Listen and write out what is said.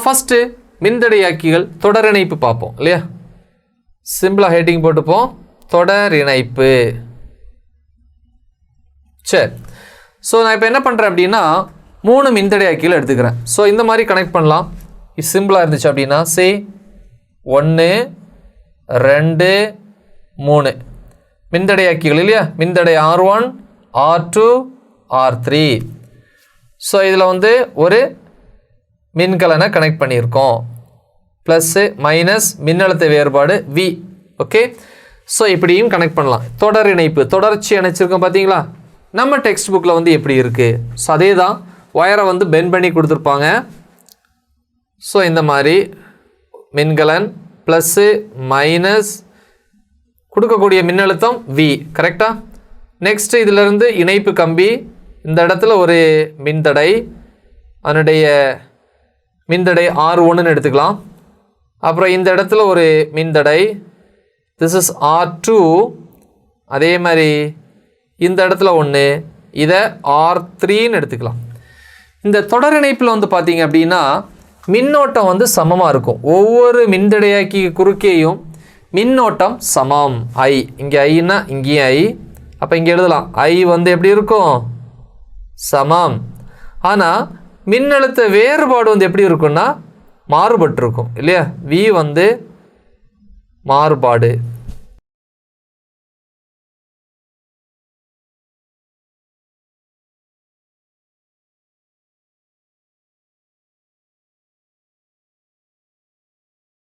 First மின்தடையாக்கிகள் தொடர் இணைப்பு பார்ப்போம் இல்லையா. சிம்பிளாக ஹெட்டிங் போட்டுப்போம், தொடர் இணைப்பு. சரி, ஸோ நான் இப்போ என்ன பண்ணுறேன் அப்படின்னா 3 மின்தடையாக்கிகள் எடுத்துக்கிறேன். ஸோ இந்த மாதிரி கனெக்ட் பண்ணலாம். இது சிம்பிளாக இருந்துச்சு அப்படின்னா சே 1 2 3 மின்தடையாக்கிகள் இல்லையா. மின்தடை R1 R2 R3. ஸோ இதில் வந்து ஒரு மின்கலனை கனெக்ட் பண்ணியிருக்கோம். ப்ளஸ்ஸு மைனஸ் மின்னழுத்த வேறுபாடு V. ஓகே, ஸோ இப்படியும் கனெக்ட் பண்ணலாம். தொடர் இணைப்பு தொடர்ச்சி இணைச்சிருக்கோம் பார்த்தீங்களா. நம்ம டெக்ஸ்ட் புக்கில் வந்து எப்படி இருக்குது, ஸோ அதே தான் ஒயரை வந்து பெண்ட் பண்ணி கொடுத்துருப்பாங்க. ஸோ இந்த மாதிரி மின்கலன் ப்ளஸ்ஸு மைனஸ் கொடுக்கக்கூடிய மின்னழுத்தம் V. கரெக்டாக. நெக்ஸ்ட்டு இதிலிருந்து இணைப்பு கம்பி, இந்த இடத்துல ஒரு மின்தடை, அதனுடைய மின்தடை R1ன்னு எடுத்துக்கலாம். அப்புறம் இந்த இடத்துல ஒரு மின்தடை, திஸ் இஸ் R2. அதே மாதிரி இந்த இடத்துல ஒன்று, இதை R3ன்னு எடுத்துக்கலாம். இந்த தொடர் இணைப்பில் வந்து பார்த்தீங்க அப்படின்னா மின்னோட்டம் வந்து சமமாக இருக்கும். ஒவ்வொரு மின்தடையாக்கி குறுக்கேயும் மின்னோட்டம் சமம். I இங்கே ஐன்னா இங்கேயும் I, அப்போ இங்கே எழுதலாம் I வந்து எப்படி இருக்கும், சமம். ஆனால் மின்னழுத்த வேறுபாடு வந்து எப்படி இருக்குன்னா மாறுபட்டு இருக்கும் இல்லையா. V வந்து மாறுபாடு